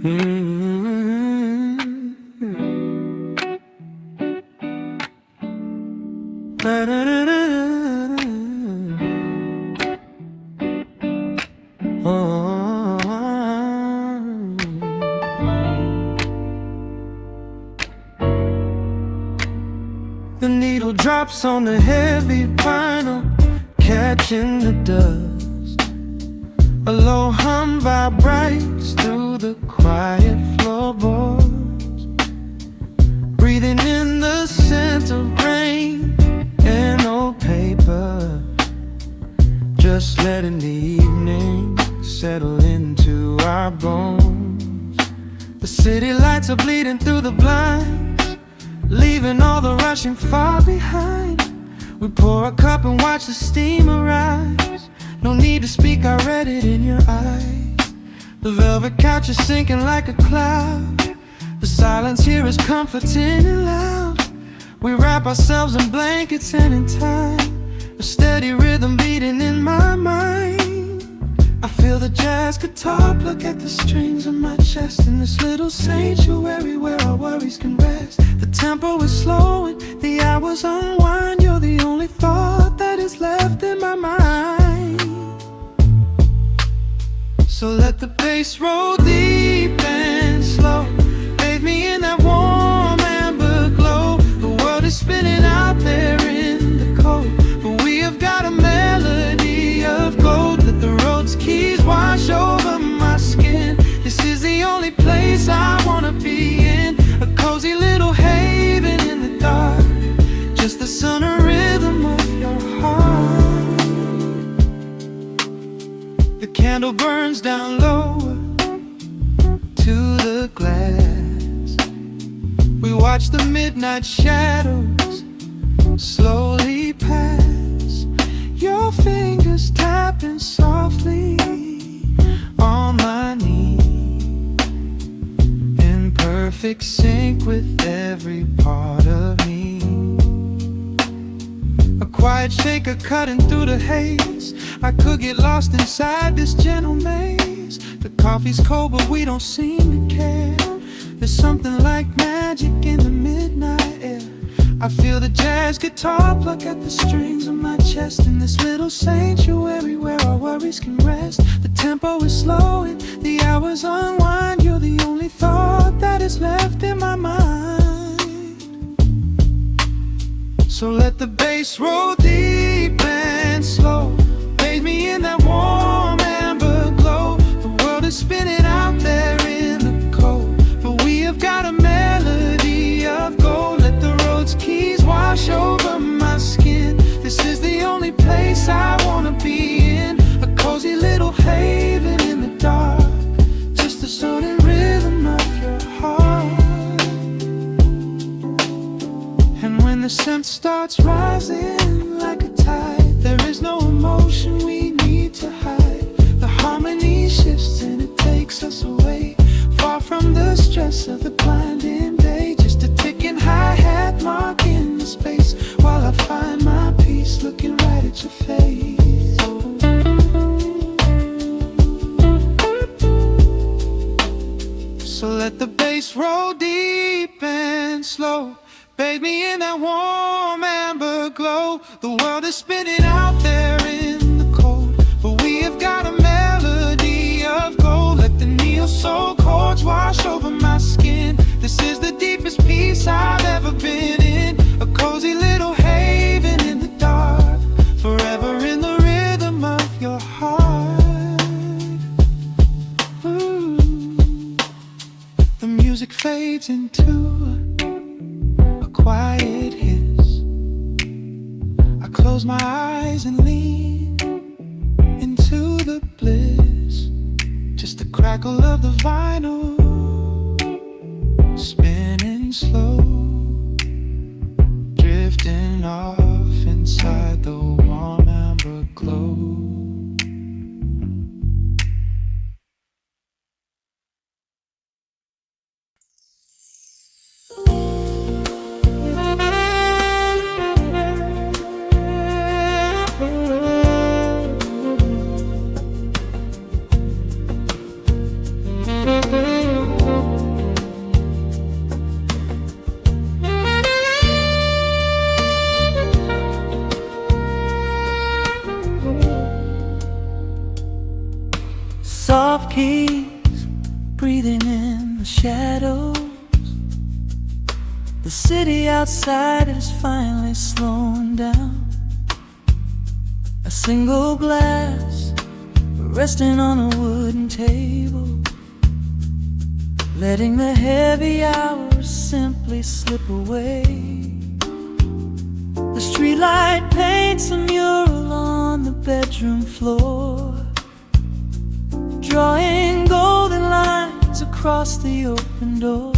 The needle drops on the heavy vinyl, catching the dust. A low hum vibrates through the quiet floorboards, breathing in the scent of rain and old paper, just letting the evening settle into our bones. The city lights are bleeding through the blinds, leaving all the rushing far behind. We pour a cup and watch the steam arise. No need to speak, I read it in your eyes. The velvet couch is sinking like a cloud. The silence here is comforting and loud. We wrap ourselves in blankets and in time, a steady rhythm beating in my mind. I feel the jazz guitar pluck at the strings of my chest, in this little sanctuary where our worries can rest. The tempo is slowing, the hours unwind. You're the only thought that is left in my mind. So let the bass roll deep and slow, bathe me in that warm amber glow. The world is spinning out there in the cold, but we have got a melody of gold. Let the road's keys wash over my skin. This is the only place I wanna be in, a cozy little haven in the dark, just the sun and rhythm of your heart. The candle burns down lower to the glass. We watch the midnight shadows slowly pass. Your fingers tapping softly on my knee, in perfect sync with every part of me. A quiet shaker cutting through the haze. I could get lost inside this gentle maze. The coffee's cold but we don't seem to care. There's something like magic in the midnight air. I feel the jazz guitar pluck at the strings of my chest, in this little sanctuary where our worries can rest. The tempo is slowing, the hours unwind. You're the only thought that is left in my mind. So let the bass roll deep and slow, bathe me in that warm amber glow. The world is spinning out there in the cold, but we have got a melody of gold. Let the road's keys wash over my skin. This is the only place I wanna be in, a cozy little haven in the dark, just the sound and rhythm of your heart. And when the scent starts rising like a tide, there is no emotion we need to hide. The harmony shifts and it takes us away, far from the stress of the blinding day. Just a ticking hi-hat marking the space, while I find my peace looking right at your face. So let the bass roll deep and slow, bathe me in that warm amber glow. The world is spinning out there in the cold, but we have got a melody of gold. Let the neo-soul chords wash over my skin. This is the deepest peace I've ever been in, a cozy little haven in the dark, forever in the rhythm of your heart. Ooh. The music fades into a quiet hiss. I close my eyes and lean into the bliss, just the crackle of the vinyl spinning slow, drifting off inside the warm amber glow. Soft keys breathing in the shadows. The city outside is finally slowing down. A single glass resting on a wooden table, letting the heavy hours simply slip away. The streetlight paints a mural on the bedroom floor, drawing golden lines across the open door.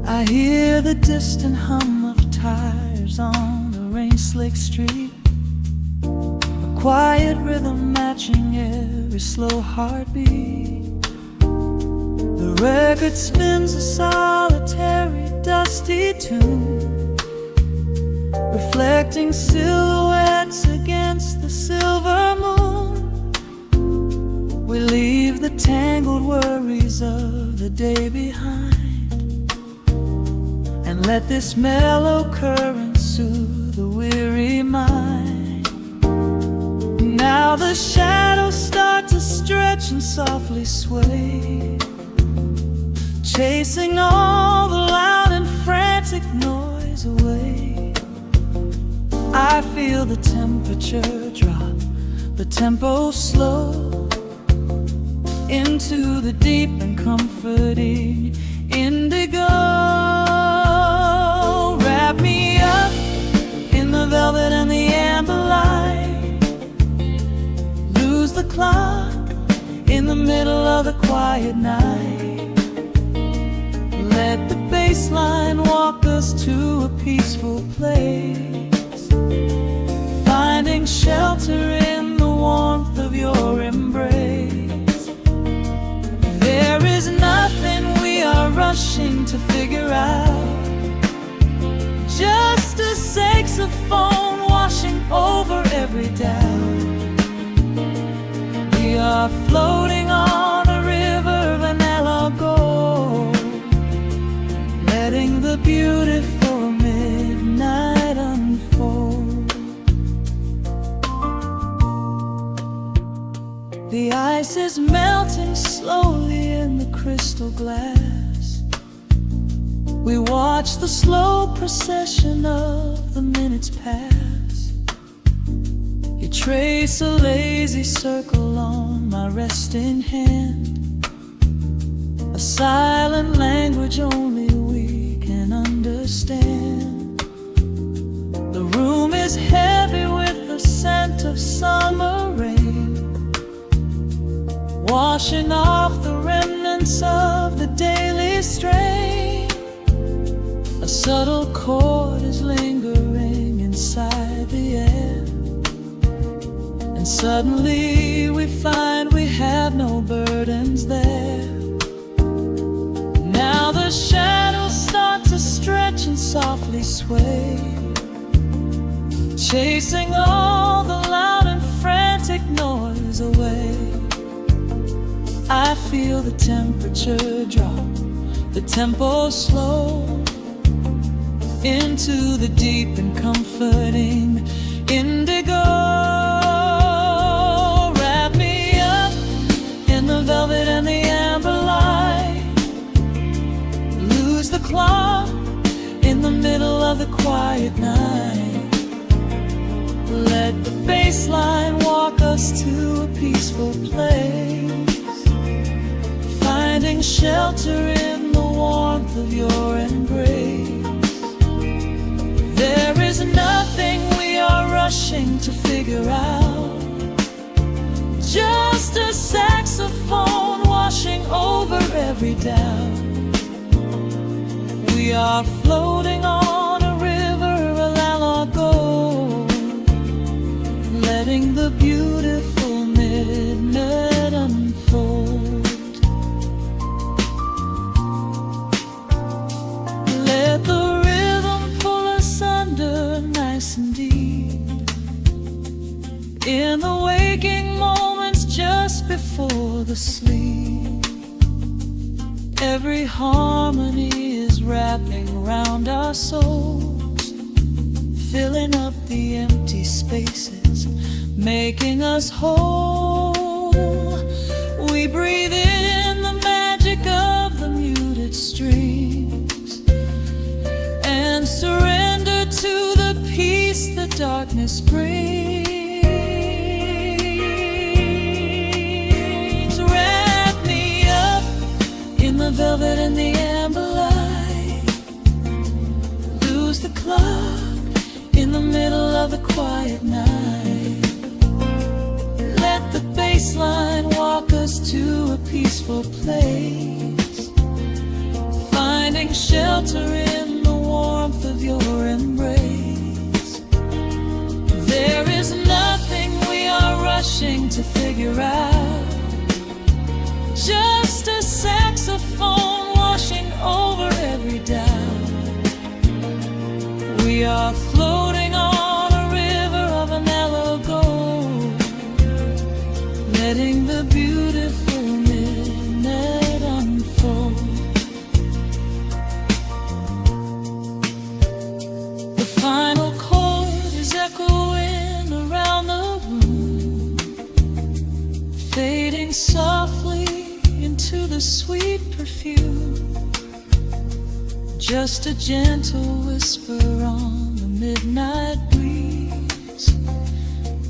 I hear the distant hum of tires on the rain-slicked street, a quiet rhythm matching every slow heartbeat. The record spins a solitary, dusty tune, reflecting silhouettes against the silver moon. We leave the tangled worries of the day behind, and let this mellow current soothe the weary mind. Now the shadows start to stretch and softly sway, chasing all the loud and frantic noise away. I feel the temperature drop, the tempo slow, into the deep and comforting indigo. Wrap me up in the velvet and the amber light, lose the clock in the middle of the quiet night. Let the bass line walk us to a peaceful place, finding shelter in the warmth of your embrace. There is nothing we are rushing to figure out, just a saxophone washing over every doubt. We are floating on a river vanilla gold, letting the beautiful midnight unfold. The ice is melting slowly in the crystal glass. We watch the slow procession of the minutes pass. You trace a lazy circle on my resting hand, a silent language only we can understand. The room is heavy with the scent of summer rain, washing off the remnants of the daily strain. A subtle chord is lingering inside the air, and suddenly we find we have no burdens there. Now the shadows start to stretch and softly sway, chasing all the loud and frantic noise away. I feel the temperature drop, the tempo slow, into the deep and comforting indigo. Wrap me up in the velvet and the amber light, lose the clock in the middle of the quiet night. Let the bass line walk us to a peaceful place, finding shelter in the warmth of your embrace. There is nothing we are rushing to figure out, just a saxophone washing over every doubt. We are floating on a river, a la gold, letting the beautiful midnight unfold. Let the rhythm pull us under nice and deep, in the waking moments just before the sleep. Every harmony is wrapping around our souls, filling up the empty spaces, making us whole. We breathe in the magic of the muted strings and surrender to the peace the darkness brings. Wrap me up in the velvet and the amber light. Lose the clock in the middle of the quiet night. Let the bass line walk us to a peaceful place, finding shelter in the warmth of your embrace. There is nothing we are rushing to figure out, just a saxophone washing over every doubt. We are floating on a river of a mellow gold, letting the beautiful midnight unfold. The final chord is echoing around the room, fading softly into the sweet perfume. Just a gentle whisper on the midnight breeze,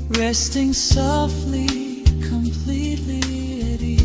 resting softly, completely at ease.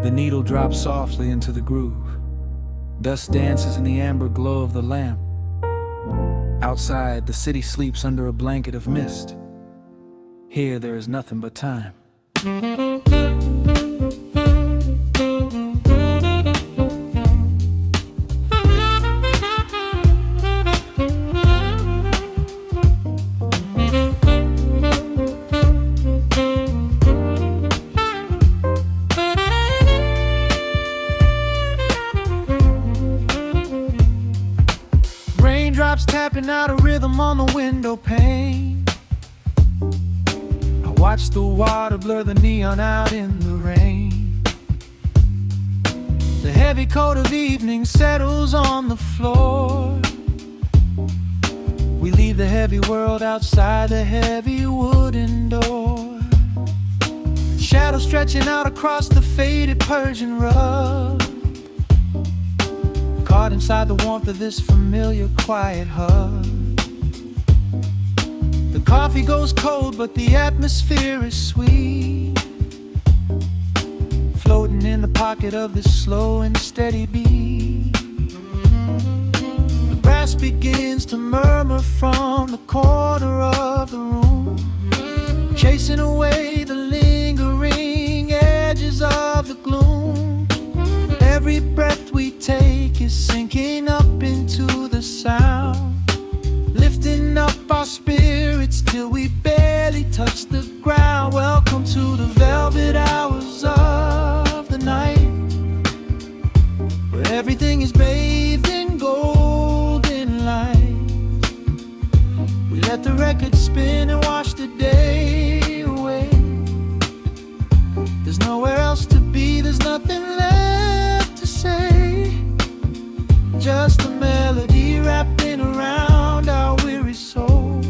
The needle drops softly into the groove. Dust dances in the amber glow of the lamp. Outside, the city sleeps under a blanket of mist. Here, there is nothing but time. Raindrops tapping out a rhythm on the window pane. I watch the water blur the neon out in the rain. The heavy coat of evening settles on the floor. We leave the heavy world outside the heavy wooden door. Shadows stretching out across the faded Persian rug, caught inside the warmth of this familiar quiet hug. The coffee goes cold, but the atmosphere is sweet, floating in the pocket of this slow and steady beat. The brass begins to murmur from the corner of the room, chasing away the lingering edges of the gloom. Every breath we take is sinking up into the sound, lifting up our spirits till we barely touch the ground. Welcome to the velvet hours of the night, where everything is bathed in golden light. We let the record spin and wash the day away. There's nowhere else to be, there's nothing left to say, just a melody wrapping around our weary souls,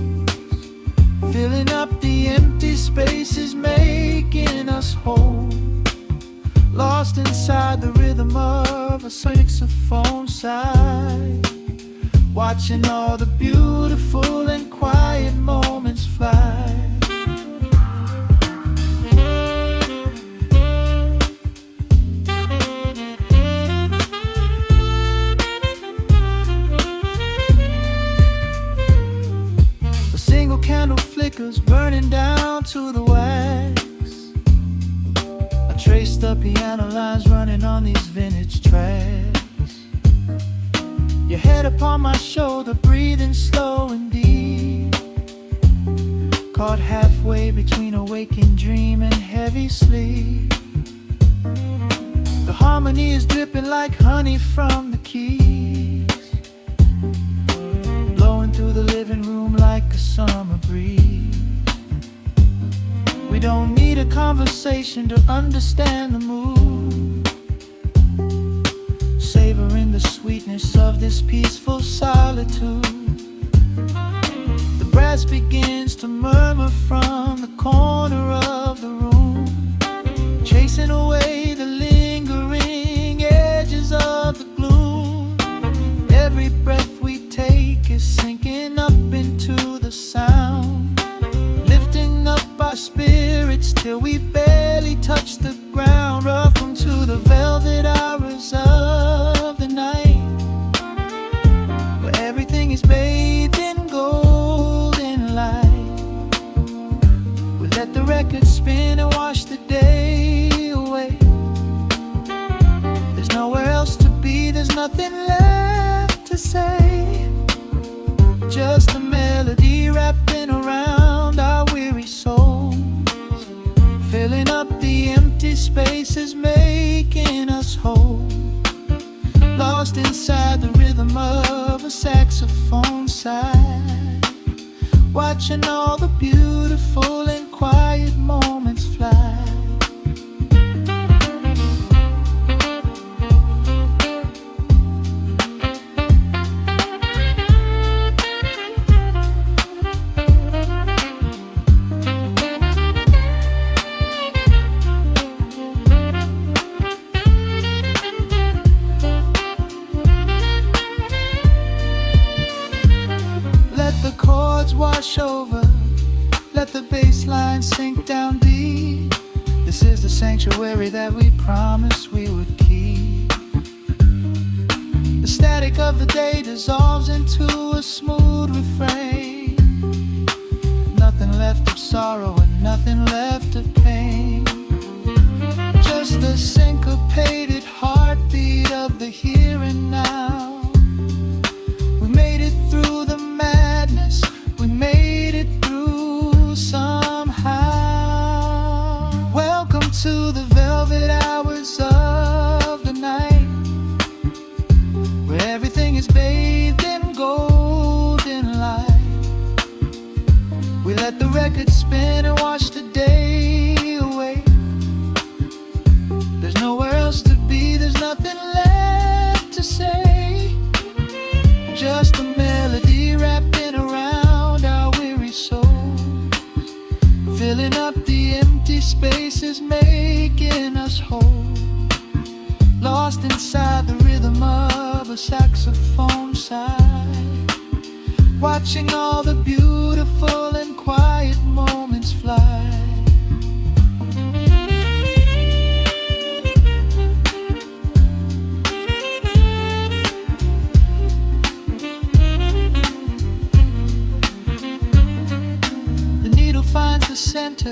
lost inside the rhythm of a saxophone sigh, watching all the beautiful and quiet moments fly. A single candle flickers, burning down to the wax. I trace the piano lines running on these vintage tracks. Your head upon my shoulder, breathing slow and deep, caught halfway between a waking dream and heavy sleep. The harmony is dripping like honey from the keys, blowing through the living room like a summer breeze. We don't need a conversation to understand the mood, savoring the sweetness of this peaceful solitude. The brass begins to murmur from the corner of the room, chasing away the lingering edges of the gloom. Every breath we take is sinking up into the sound, lifting up our spirits till we barely touch the ground. Welcome to the velvet hours of the night, where everything is bathed in golden light. We let the record spin and wash the day away. There's nowhere else to be, there's nothing left to say. Just a melody wrapping around our weary souls, filling up the empty spaces, making us whole. Lost inside the rhythm of a saxophone sigh, watching all the beautiful and quiet moments fly. Wash over, let the bass line sink down deep. This is the sanctuary that we promised we would keep. The static of the day dissolves into a smooth refrain. Nothing left of sorrow and nothing left of pain, just the syncopated heartbeat of the here and now. We made it through the madness, we made it through somehow. Welcome to the velvet hours of the night, where everything is bathed in golden light. We let the record spin and wash the day away. There's nowhere else to be, there's nothing left to say. Just a melody wrapping around our weary souls, filling up the empty spaces, making us whole. Lost inside the rhythm of a saxophone sigh, watching all the beautiful and quiet moments fly. Finds the center,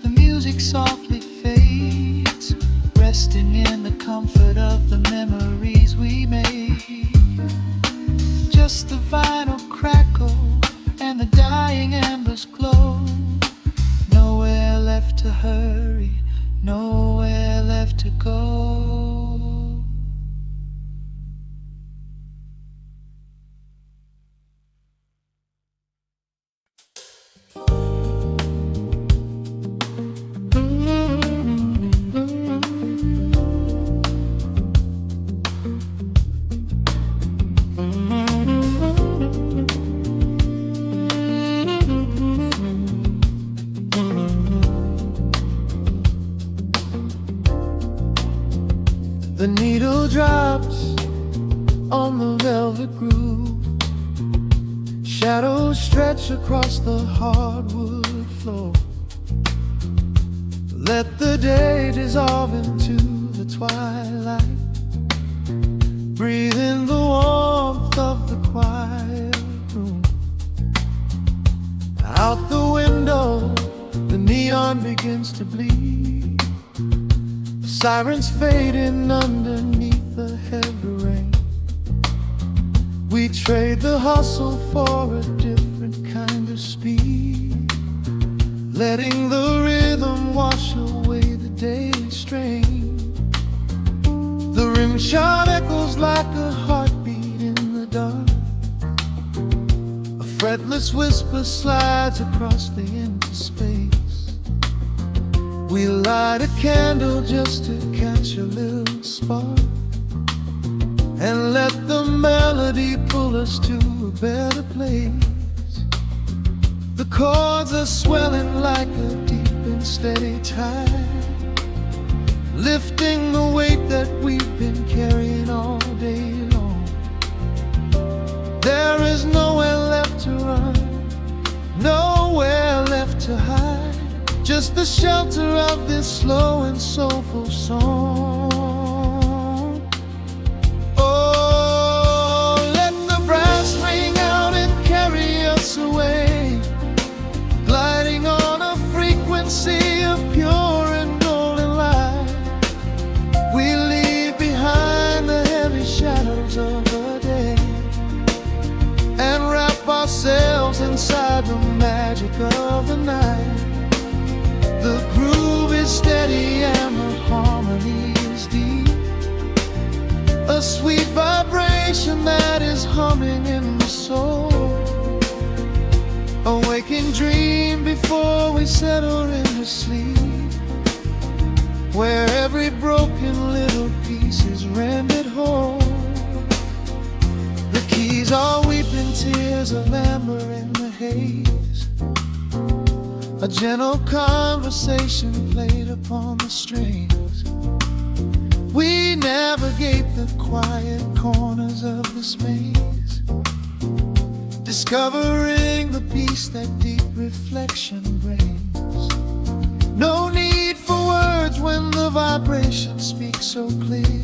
the music softly fades, resting in the comfort of the memories we made. Just the vinyl crackle and the dying embers glow. Nowhere left to hurry, nowhere left to go. The needle drops on the velvet groove. Shadows stretch across the hardwood floor. Let the day dissolve into the twilight. Breathe in the warmth of the quiet room. Out the window, the neon begins to bleed. Sirens fading underneath the heavy rain. We trade the hustle for a different kind of speed, letting the rhythm wash away the daily strain. The rim shot echoes like a heartbeat in the dark. A fretless whisper slides across the empty space. We light a candle just to catch a little spark, and let the melody pull us to a better place. The chords are swelling like a deep and steady tide, lifting the weight that we've been carrying all day long. There is nowhere left to run, nowhere left to hide, just the shelter of this slow and soulful song. Oh, let the brass ring out and carry us away, gliding on a frequency of pure and golden light. We leave behind the heavy shadows of the day and wrap ourselves inside the magic of the night. The groove is steady and the harmony is deep, a sweet vibration that is humming in the soul. A waking dream before we settle into sleep, where every broken little piece is rendered whole. The keys are weeping tears of amber in the haze, a gentle conversation played upon the strings. We navigate the quiet corners of this maze, discovering the peace that deep reflection brings. No need for words when the vibration speaks so clear.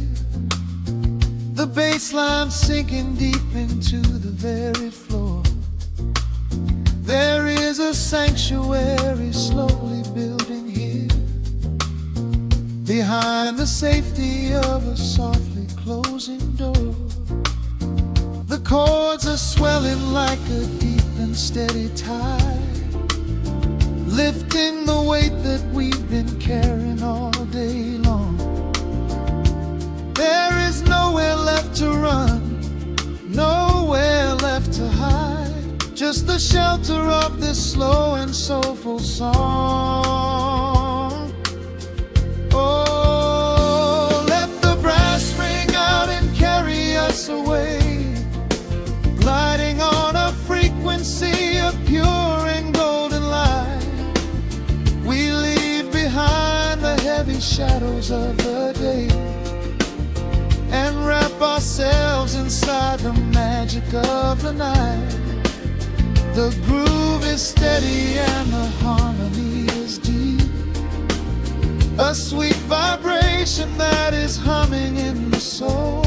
The bass line sinking deep into the very floor. There is a sanctuary slowly building here, behind the safety of a softly closing door. The chords are swelling like a deep and steady tide, lifting the weight that we've been carrying all day long. There is nowhere left to run, nowhere left to hide, just the shelter of this slow and soulful song. Oh, let the brass ring out and carry us away, gliding on a frequency of pure and golden light. We leave behind the heavy shadows of the day and wrap ourselves inside the magic of the night. The groove is steady and the harmony is deep, a sweet vibration that is humming in the soul.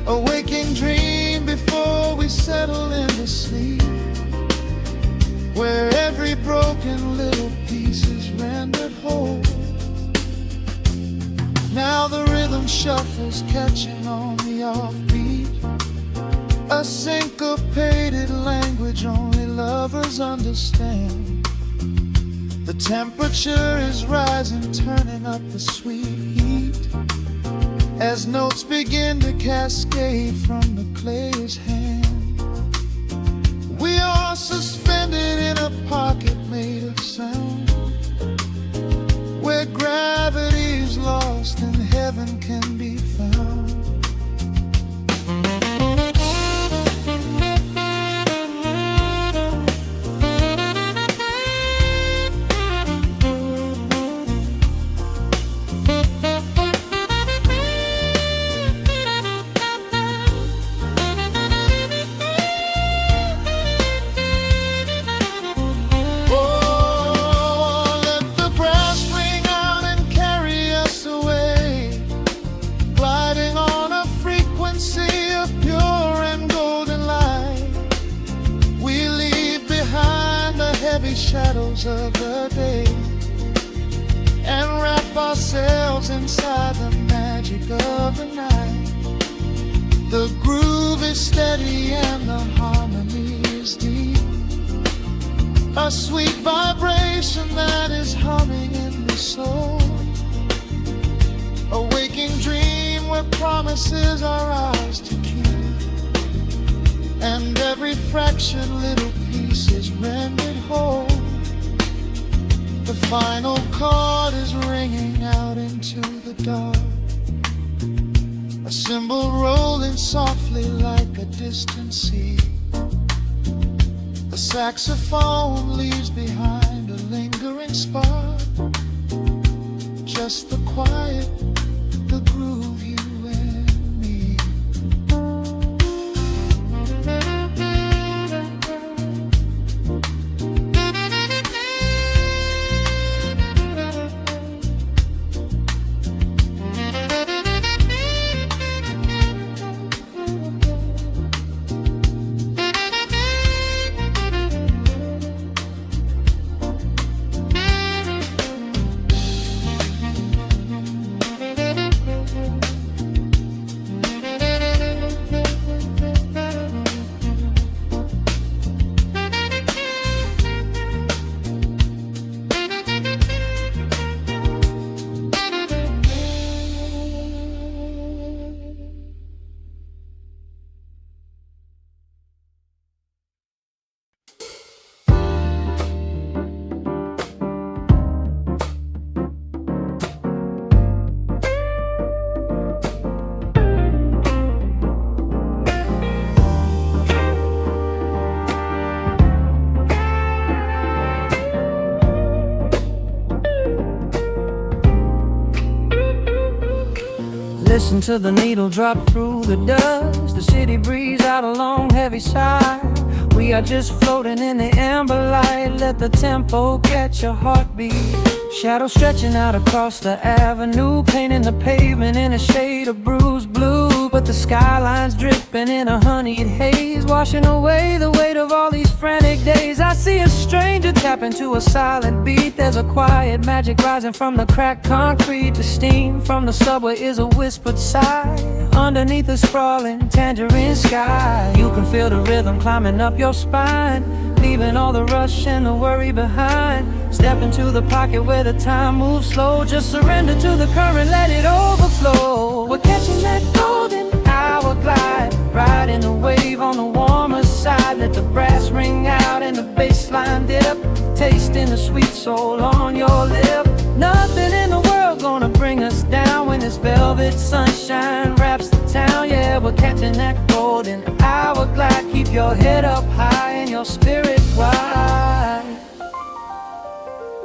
A waking dream before we settle into sleep, where every broken little piece is rendered whole. Now the rhythm shuffles, catching on the offbeat, a syncopated language only lovers understand. The temperature is rising, turning up the sweet heat, as notes begin to cascade from the clay's hand. We are suspended in a pocket made of sound, where gravity is lost and heaven can be found. ourselves inside the magic of the night. The groove is steady and the harmony is deep. A sweet vibration that is humming in the soul. A waking dream where promises are ours to keep. And every fractured little piece is rendered whole. The final chord is ringing out into the dark. A cymbal rolling softly like a distant sea. The saxophone leaves behind a lingering spark. Just the quiet, the groove, you and me. Listen to the needle drop through the dust. The city breeze out a long heavy sigh. We are just floating in the amber light. Let the tempo catch your heartbeat. Shadows stretching out across the avenue, painting the pavement in a shade of bruised blue. But the skyline's dripping in a honeyed haze, washing away the weight of all these frantic days. I see a stranger tap into a silent beat. There's a quiet magic rising from the cracked concrete. The steam from the subway is a whispered sigh underneath the sprawling tangerine sky. You can feel the rhythm climbing up your spine, leaving all the rush and the worry behind. Step into the pocket where the time moves slow. Just surrender to the current, let it overflow. We're catching that golden hour glide, riding the wave on the warmer side. Let the brass ring out and the bass line dip, tasting the sweet soul on your lip. Nothing in the world gonna bring us down when this velvet sunshine wraps the town. Yeah, we're catching that golden hour glide. Keep your head up high and your spirit wide.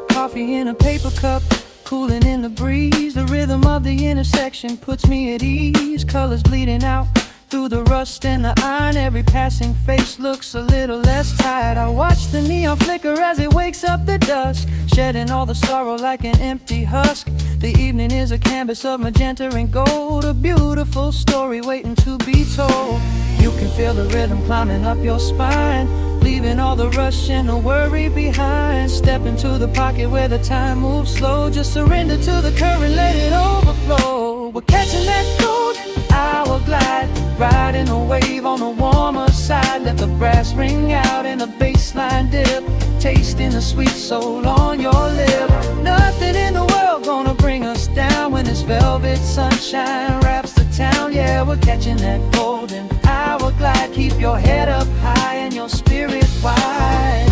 Coffee in a paper cup, cooling in the breeze. The rhythm of the intersection puts me at ease. Colors bleeding out through the rust and the iron. Every passing face looks a little less tired. I watch the neon flicker as it wakes up the dusk, shedding all the sorrow like an empty husk. The evening is a canvas of magenta and gold, a beautiful story waiting to be told. You can feel the rhythm climbing up your spine, leaving all the rush and the worry behind. Step into the pocket where the time moves slow. Just surrender to the current, let it overflow. We're catching that golden hour glide, riding a wave on the warmer side. Let the brass ring out and the bass line dip, tasting the sweet soul on your lip. Nothing in the world gonna bring us down when this velvet sunshine wraps the town. Yeah, we're catching that golden hour glide. Keep your head up high and your spirit wide.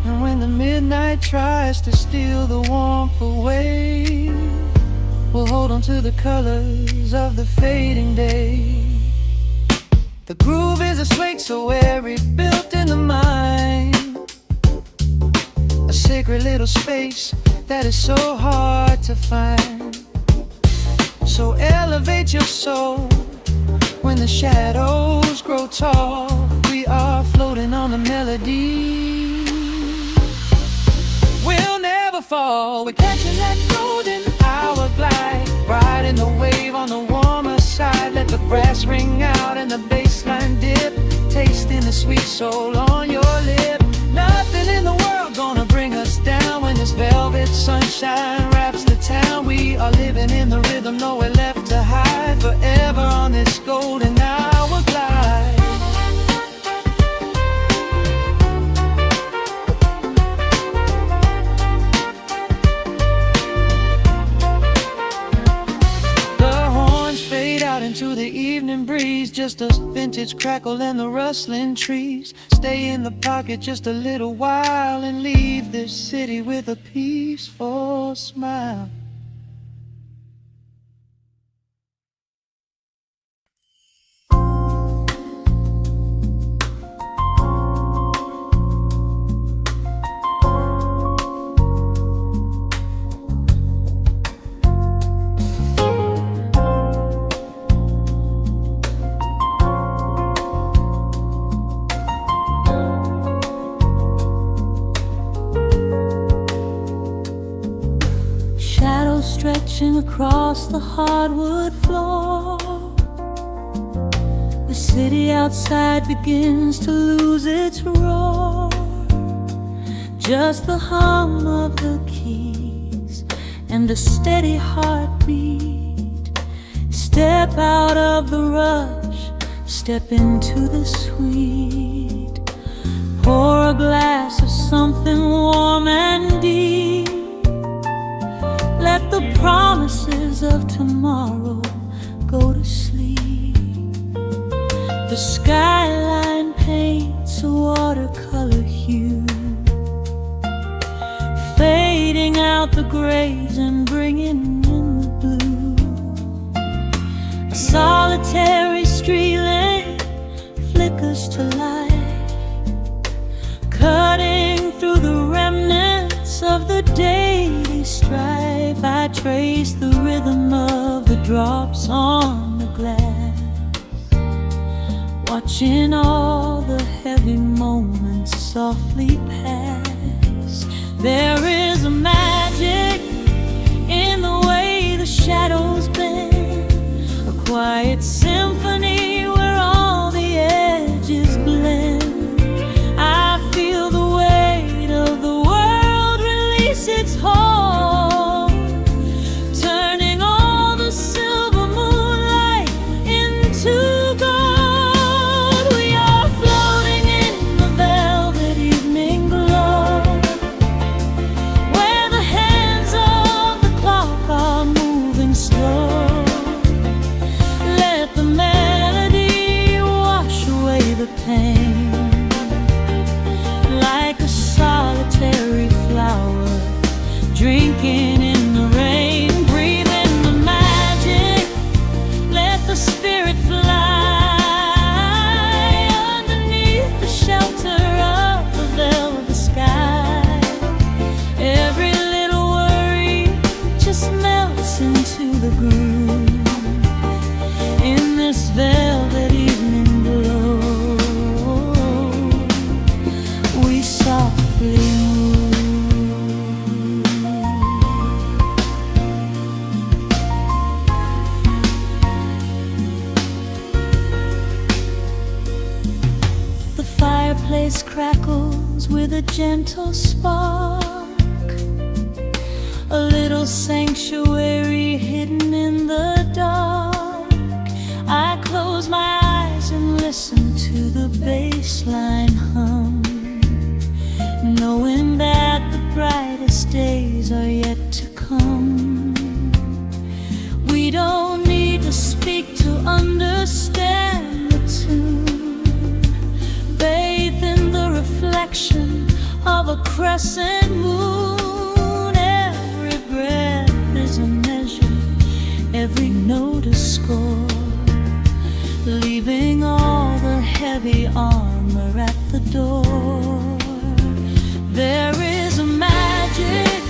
And when the midnight tries to steal the warmth away, we'll hold on to the colors of the fading day. The groove is a swing so airy, built in the mind, a sacred little space that is so hard to find. So elevate your soul when the shadows grow tall. We are floating on the melody, we'll never fall. We're catching that golden hour glide, riding the wave on the warmer side. Let brass ring out and the bass line dip, tasting the sweet soul on your lip. Nothing in the world gonna bring us down when this velvet sunshine wraps the town. We are living in the rhythm, nowhere left to hide, forever on this golden hour glide. Into the evening breeze, just a vintage crackle and the rustling trees. Stay in the pocket just a little while and leave this city with a peaceful smile. Stretching across the hardwood floor, the city outside begins to lose its roar. Just the hum of the keys and a steady heartbeat. Step out of the rush, step into the sweet. Pour a glass of something warm and deep. Let the promises of tomorrow go to sleep. The skyline paints a watercolor hue, fading out the grays and bringing in the blue. A solitary street lamp flickers to light, cutting through the remnants of the daily strife. I trace the rhythm of the drops on the glass, watching all the heavy moments softly pass. There is a magic in the way the shadows bend, a quiet symphony where all the edges blend. I feel the weight of the world release its hold, turning all the silver moonlight into gold. We are floating in the velvet evening glow, where the hands of the clock are moving slow. Let the melody wash away the pain, like a solitary flower drinking in the rain. Breathe in the magic, let the spirit fly underneath the shelter of the velvet sky. Every little worry just melts into the groove in this velvet evening glow. We softly move. The fireplace crackles with a gentle spark, a little sanctuary hidden in the dark. I close my eyes and listen to the bass line hum, knowing that the brightest days are yet to come. We don't need to speak to understand the tune. Bathe in the reflection of a crescent moon. Every breath is a measure, every note a score, leaving all the heavy armor at the door. There is a magic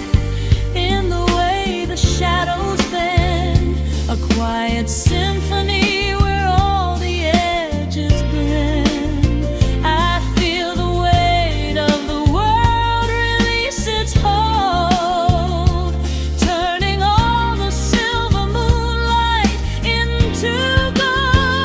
in the way the shadows bend, a quiet symphony where all the edges blend. I feel the weight of the world release its hold, turning all the silver moonlight into gold.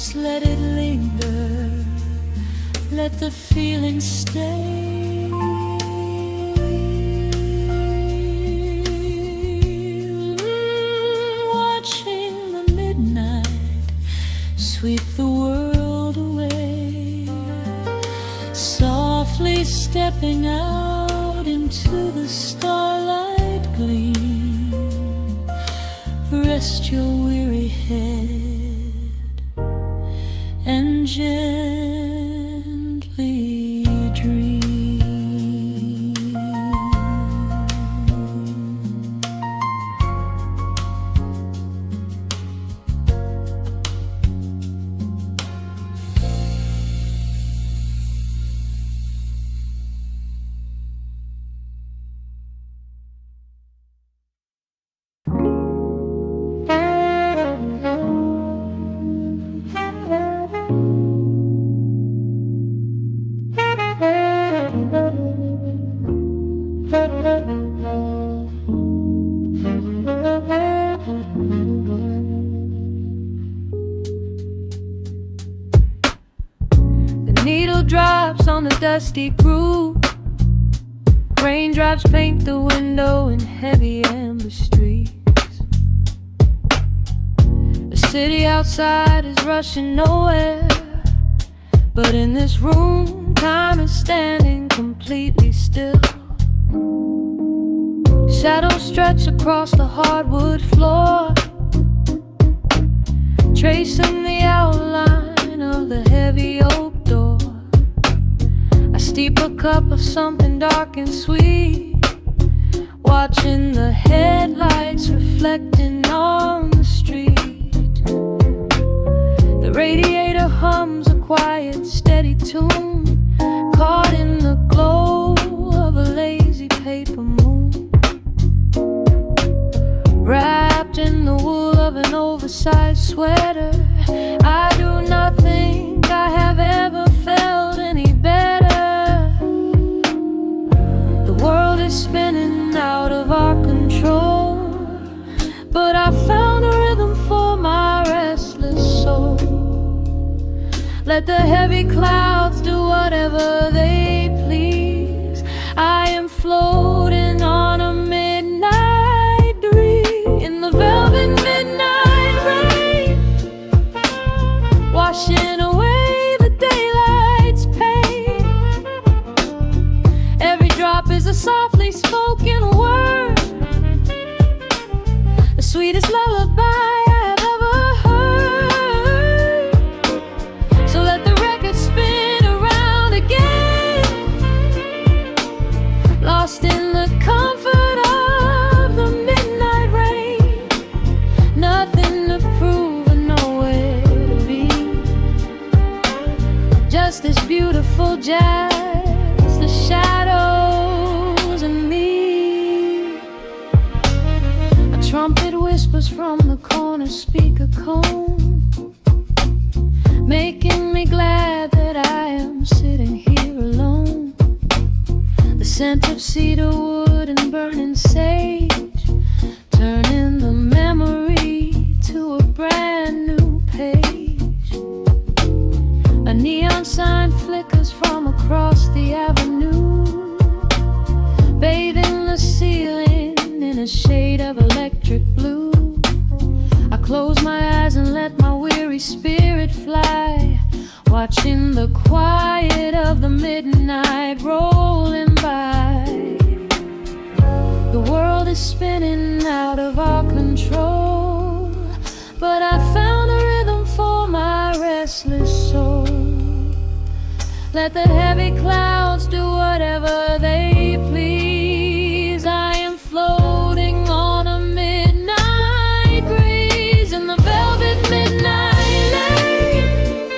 Just let it linger, let the feeling stay. Watching the midnight sweep the world away, softly stepping out into the starlight gleam. Rest your weary head and gently dream. Needle drops on the dusty groove. Raindrops paint the window in heavy amber streaks. The city outside is rushing nowhere, but in this room, time is standing completely still. Shadows stretch across the hardwood floor, tracing the outline of the heavy oak door. I steep a cup of something dark and sweet, watching the headlights reflecting on the street. The radiator hums a quiet, steady tune, caught in the glow of a lazy paper moon. Wrapped in the wool of an oversized sweater, I do not think I have ever felt any better. The world is spinning out of our control, but I found a rhythm for my restless soul. Let the heavy clouds do whatever they please. I am floating on a midnight breeze in the velvet midnight rain, washing away the daylight's pain. Every drop is a softly spoken word, the sweetest lullaby I have ever heard. So let the record spin around again, lost in the comfort of the midnight rain. Nothing to prove and nowhere to be, just this beautiful jazz, the shadows and me. A trumpet whispers from the corner speaker cone, making me glad that I am sitting here alone. The scent of cedar wood and burning sage, turning the memory to a brand new page. A neon sign flickers from across the avenue, bathing the ceiling in a shade of electric blue. I close my eyes and let my weary spirit fly, watching the quiet of the midnight rolling by. The world is spinning out of our control, but I found a rhythm for my restless soul. Let the heavy clouds do whatever they please. I am floating on a midnight breeze in the velvet midnight lane,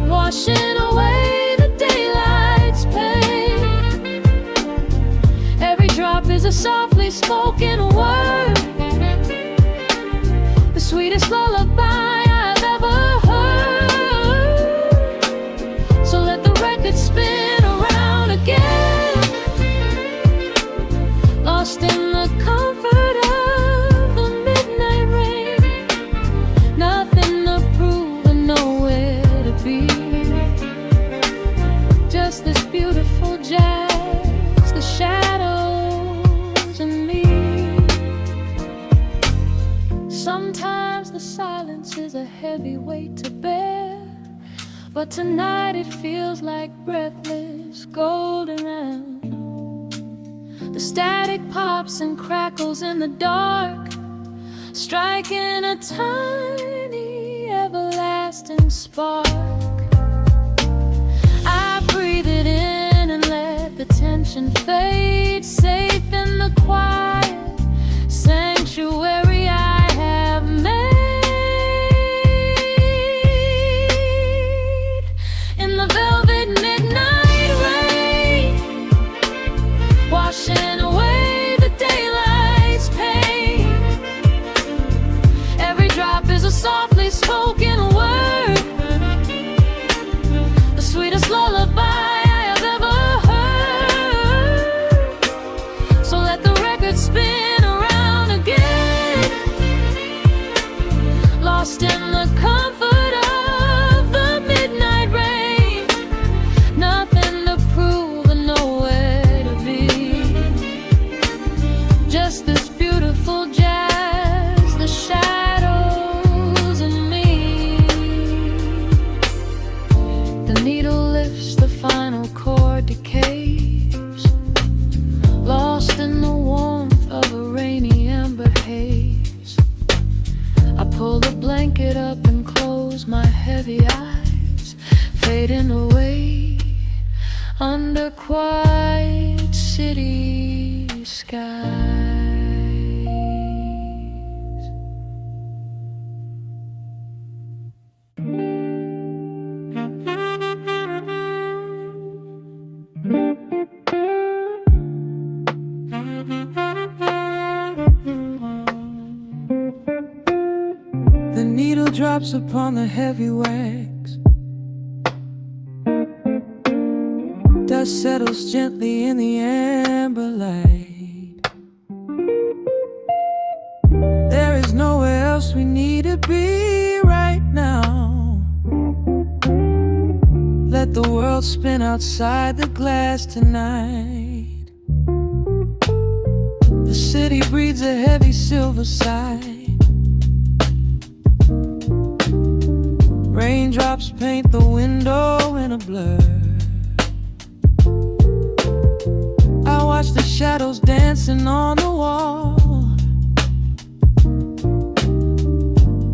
washing away the daylight's pain. Every drop is a softly spoken word, the sweetest lullaby I've ever heard. So let the record spin around again, but tonight it feels like breathless golden round. The static pops and crackles in the dark, striking a tiny everlasting spark. I breathe it in and let the tension fade, safe in the quiet sanctuary I have made. In the velvet midnight rain, washing away the daylight's pain. Every drop is a softly spoken word, the sweetest lullaby I have ever heard. So let the record spin around again, lost in the comfort of the midnight rain. Nothing to prove and nowhere to be, just this beautiful jazz, the shadows and me. The needle lifts, the final chord decays, lost in the warmth of a rainy amber haze. I pull the blanket up and close my heavy eyes, fading away under quiet city skies. The needle drops upon the heavy wax. Dust settles gently in the amber light. There is nowhere else we need to be right now. Let the world spin outside the glass tonight. The city breathes a heavy silver sigh. Raindrops paint the window in a blur. I watch the shadows dancing on the wall,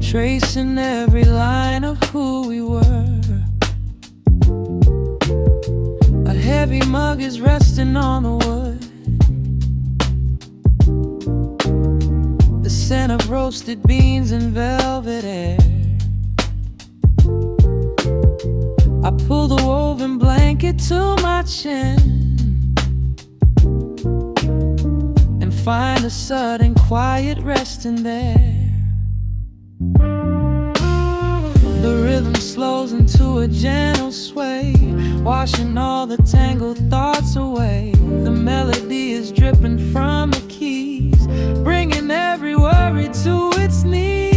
tracing every line of who we were. A heavy mug is resting on the wood, the scent of roasted beans and velvet air. I pull the woven blanket to my chin and find a sudden quiet resting there. The rhythm slows into a gentle sway, washing all the tangled thoughts away. The melody is dripping from the keys, bringing every worry to its knees.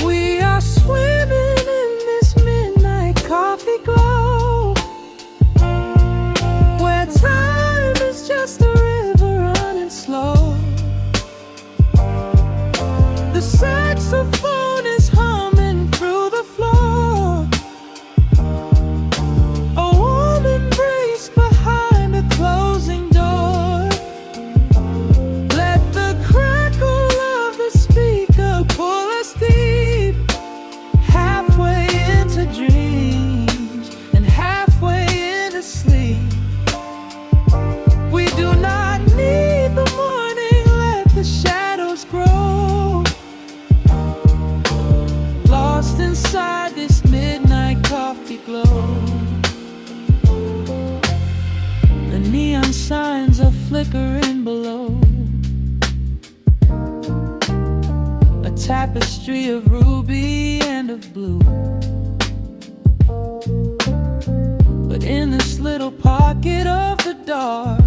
We are swimming in this midnight coffee glow, where time is just a river running slow. The saxophone is humming through the floor, a warm embrace behind a closing door. Let the crackle of the speaker pull us deep, halfway into dreams and halfway into sleep. We do not need the morning, let the shadows grow, lost inside this midnight coffee glow. The neon signs are flickering below, a tapestry of ruby and of blue. But in this little pocket of the dark,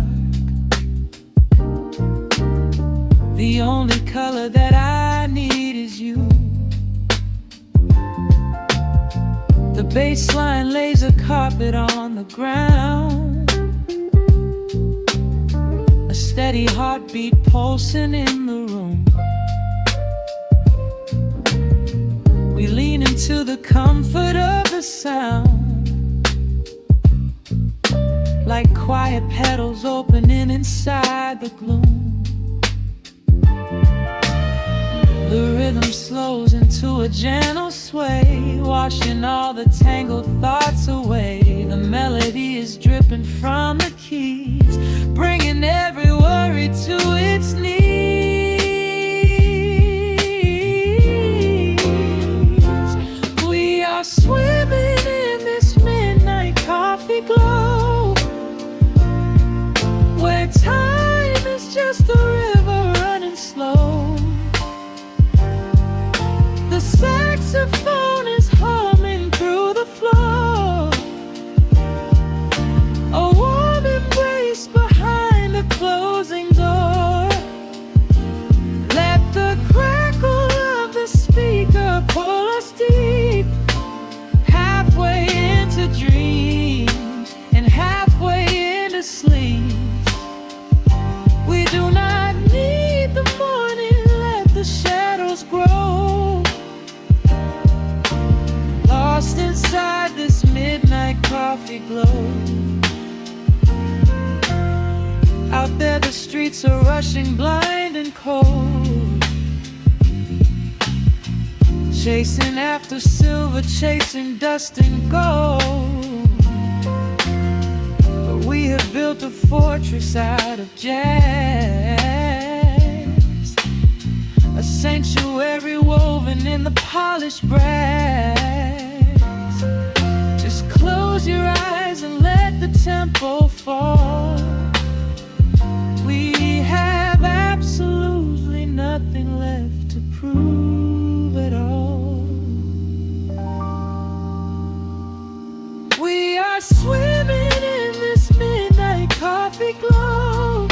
the only color that I need is you. The bass line lays a carpet on the ground, a steady heartbeat pulsing in the room. to the comfort of the sound, like quiet petals opening inside the gloom. The rhythm slows into a gentle sway, washing all the tangled thoughts away. The melody is dripping from the keys, bringing every worry to its knees. We are swimming in this midnight coffee glow, where time is just a river running slow. The saxophone is humming through the floor, a warm embrace behind a closing door. Let the crackle of the speaker pull us deep, halfway into dreams and halfway into sleep. We do not need the morning, let the shadows grow. Lost inside this midnight coffee glow. Out there the streets are rushing blind and cold, chasing after silver, chasing dust and gold. But we have built a fortress out of jazz, a sanctuary woven in the polished brass. Just close your eyes and let the tempo fall. We have absolutely nothing left to prove at all. We are swimming in this midnight coffee glow,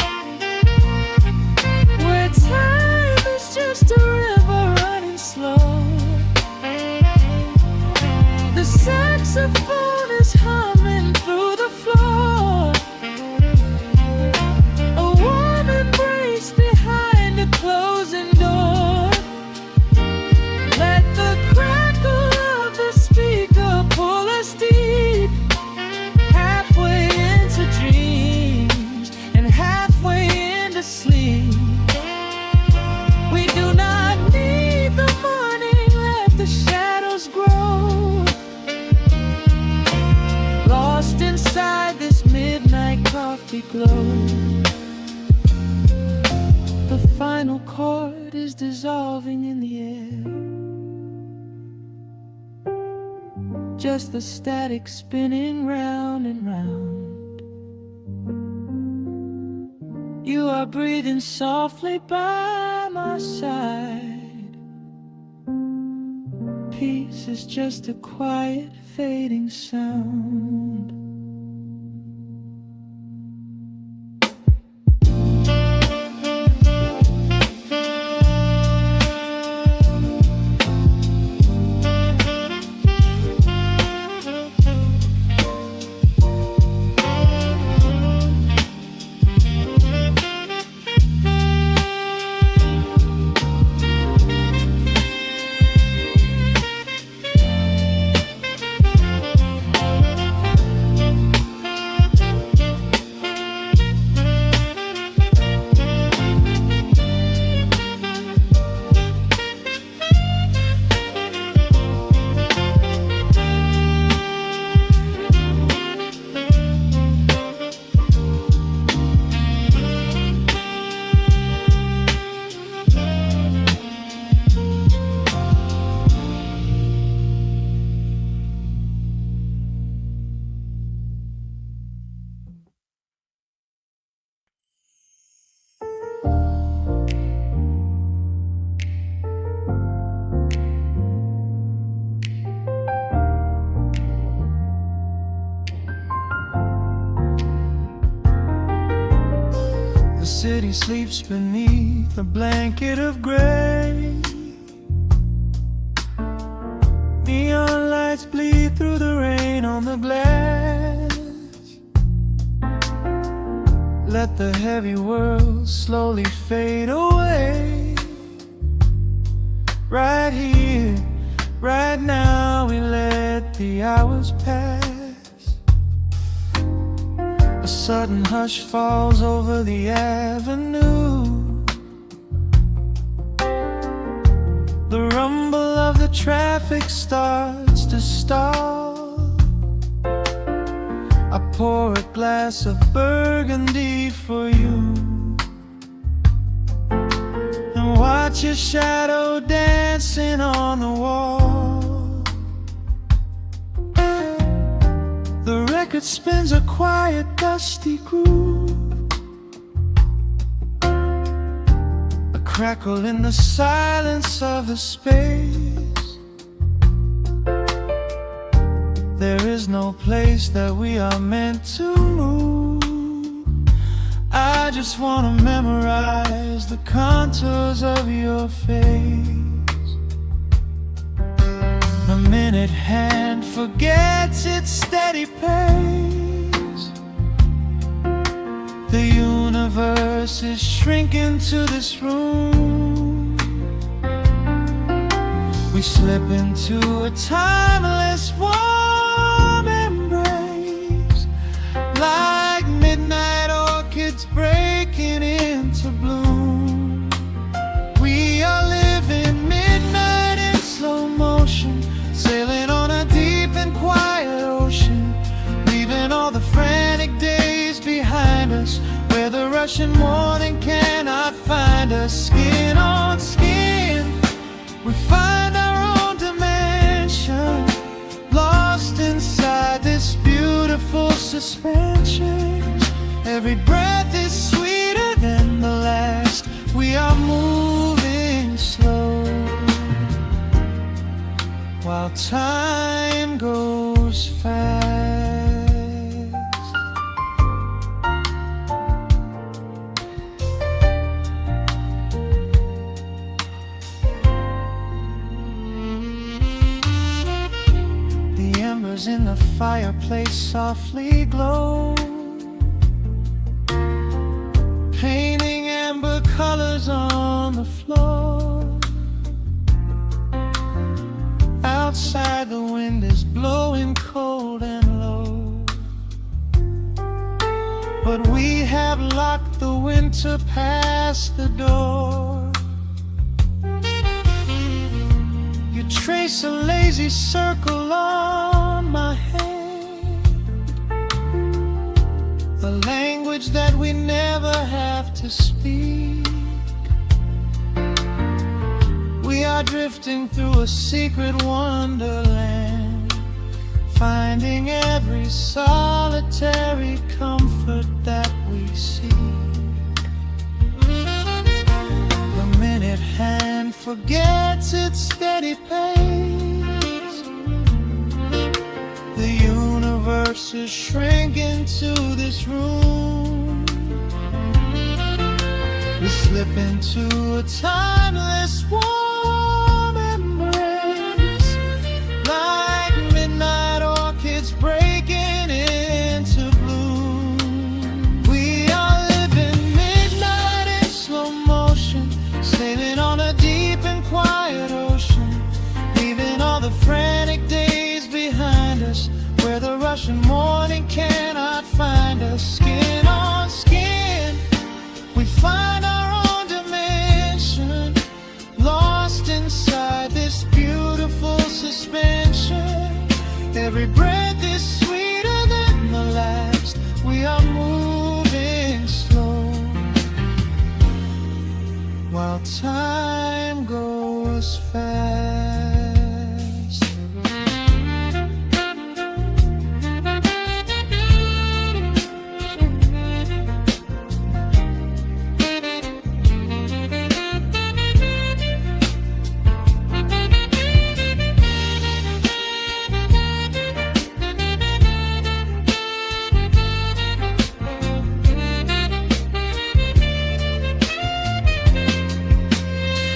where time is just a river running slow. The saxophone is humming through the floor, a warm embrace behind a closing door. Let the crackle of the speaker pull us deep, halfway into dreams and halfway into sleep. We do not need the morning, let the shadows grow. Lost inside this midnight coffee glow. The final chord is dissolving in the air, just the static spinning round and round. You are breathing softly by my side. Peace is just a quiet fading sound. city sleeps beneath a blanket of gray. Neon lights bleed through the rain on the glass. Let the heavy world slowly fade away. Right here, Right now we let the hours pass. A sudden hush falls over the avenue. The rumble of the traffic starts to stall. I pour a glass of burgundy for you and watch your shadow dancing on the wall. The record spins a quiet, dusty groove, a crackle in the silence of the space. There is no place that we are meant to move. I just wanna memorize the contours of your face. The minute hand forgets its steady pace. The universe is shrinking to this room. We slip into a timeless warm embrace, like midnight orchids breaking into bloom. We are living midnight in slow motion, sailing on a deep and quiet ocean, leaving all the frantic days behind us, where the rushing morning cannot find us. Skin on skin, we find our own dimension, lost inside this beautiful suspension. Every breath is sweeter than the last. We are moving slow, while time goes fast. The embers in the fireplace softly glow, painting amber colors on the floor. Outside the wind is blowing cold and low, but we have locked the winter past the door. You trace a lazy circle on my hand, the language that we never have to speak. We are drifting through a secret wonderland, finding every solitary comfort that we seek. The minute hand forgets its steady pace. The universe is shrinking to this room. We slip into a timeless warm embrace, like midnight orchids breaking into bloom. We are living midnight in slow motion, sailing on a deep and quiet ocean, leaving all the frantic days behind us, where the rushing morning cannot find us. Skin on skin, we find our own dimension, lost inside this beautiful suspension. Every breath is sweeter than the last. We are moving slow, while time goes fast.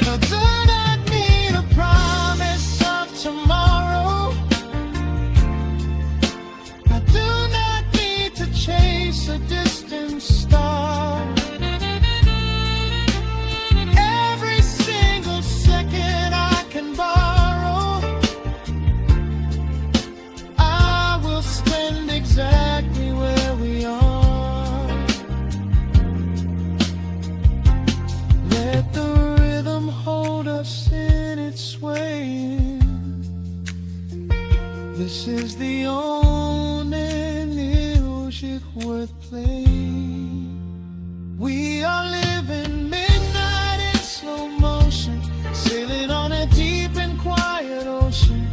I do not need a prize. it swaying. This is the only music worth playing. We are living midnight in slow motion, sailing on a deep and quiet ocean,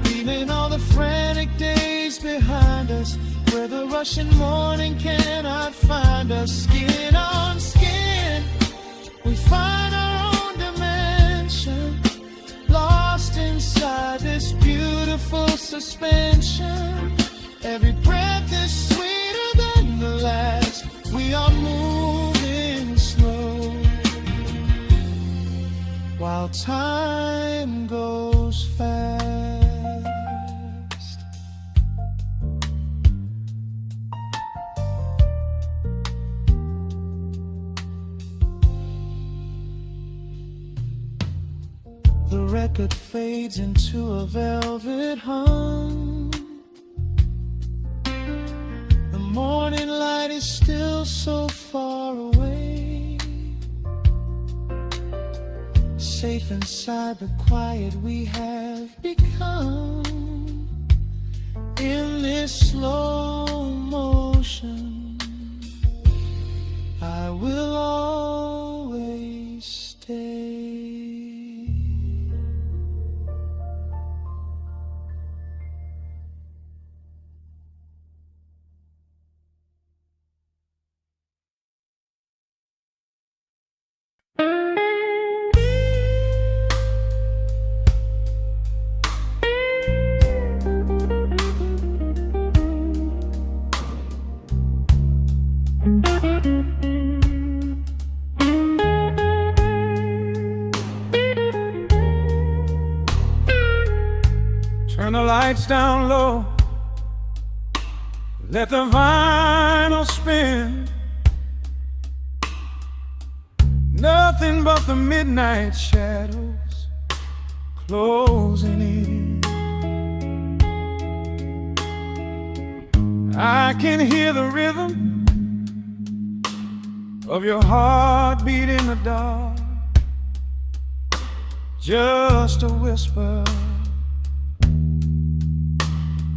leaving all the frantic days behind us, where the rushing morning cannot find us. Skin on skin, we find our own dimension, lost inside this beautiful suspension. Every breath is sweeter than the last. We are moving slow, while time goes fast. The record fades into a velvet hum. The morning light is still so far away. Safe inside the quiet we have become. In this slow motion, I will always stay. Turn the lights down low, let the vinyl spin. Nothing but the midnight shadows closing in. I can hear the rhythm of your heartbeat in the dark, just a whisper,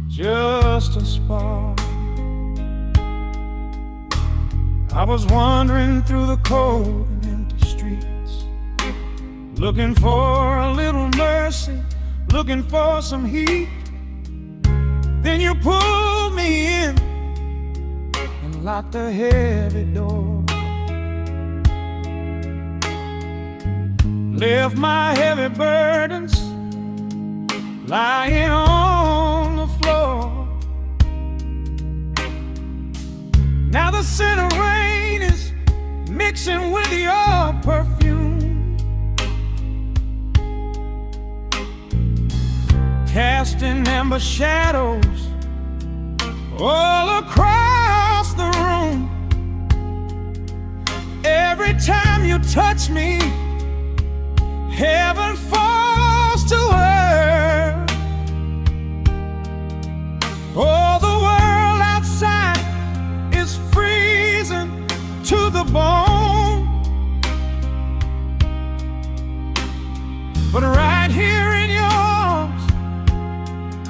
just a spark. I was wandering through the cold and empty streets, looking for a little mercy, looking for some heat. Then you pulled me in and locked the heavy door, left my heavy burdens lying on the floor. Now the scent of rain is mixing with your perfume, casting amber shadows all across the room. Every time you touch me, heaven falls to earth. Oh, the world outside is freezing to the bone, but right here in your arms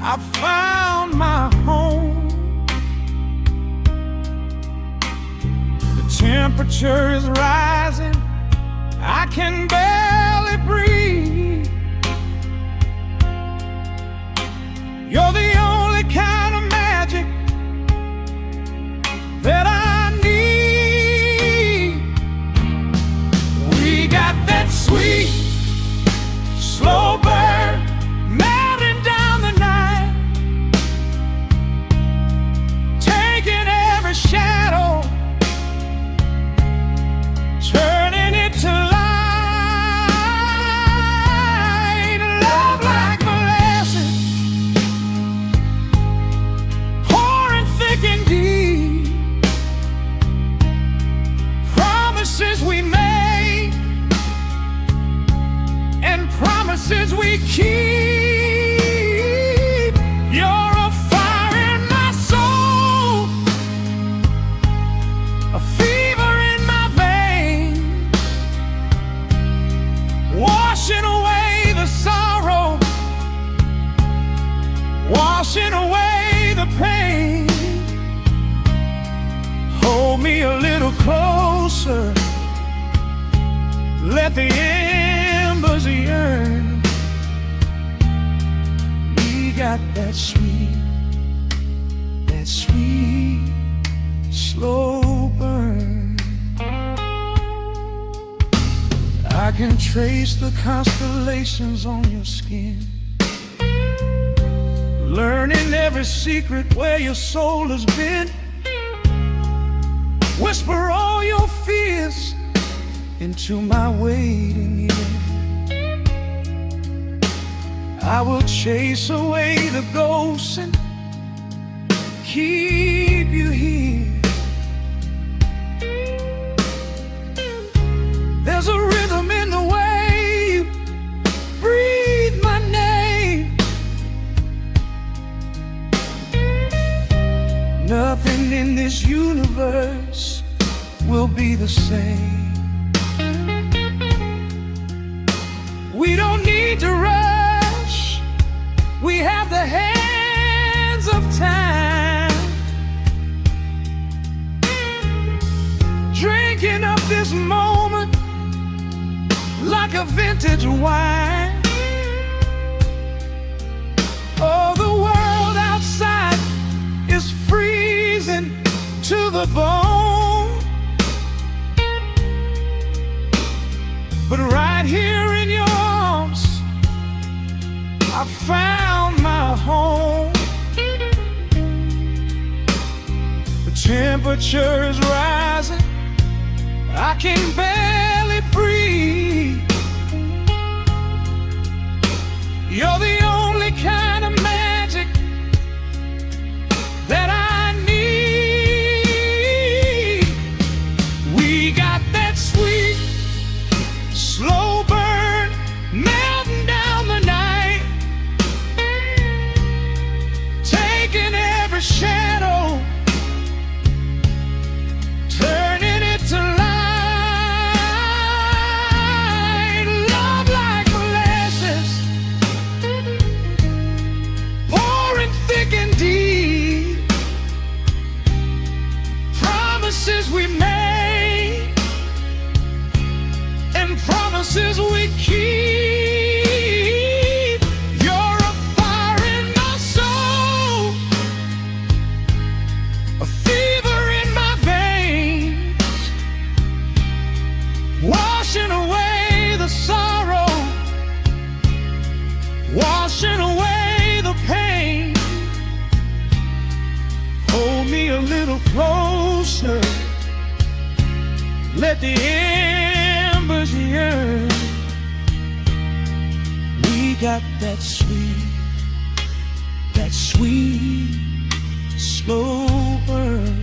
I found my home. The temperature is rising, I can barely breathe. You're the only kind of magic that I need. We got that sweet, slow burn melting down the night, taking every shadow, turning it to light. Love like molasses, pouring thick and deep. Promises we make and promises we keep. You're a fire in my soul, a fever in my veins, washing away the sun. closer. Let the embers yearn. We got that sweet, slow burn. I can trace the constellations on your skin, learning every secret where your soul has been. Whisper all your fears into my waiting ear. I will chase away the ghosts and keep you here. There's a rhythm in the way you breathe my name. Nothing in this universe will be the same. We don't need to rush. We have the hands of time, drinking up this moment like a vintage wine. Oh, the world outside is freezing to the bone, but right here in your arms I found my home. The temperature is rising, I can barely breathe. You're the only kind of magic that I need. We got that sweet, slow burn melting down the night, taking every shadow, turning it to light. Love like molasses, pouring thick and deep. Promises we made and promises we keep. You're a fire in my soul, a fever in my veins, washing away the sorrow, washing away the pain. Hold me a little closer, let the embers yearn. We got that sweet, slow burn.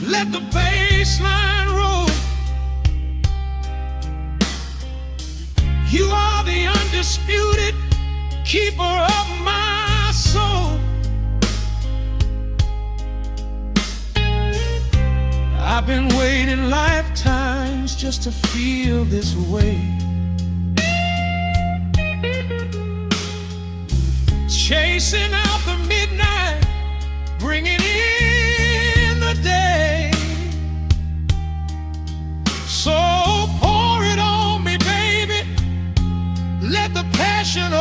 Let the bass line roll. You are the undisputed keeper of my soul. I've been waiting lifetimes just to feel this way. Chasing out the midnight, bringing in the day. So pour it on me, baby. Let the passion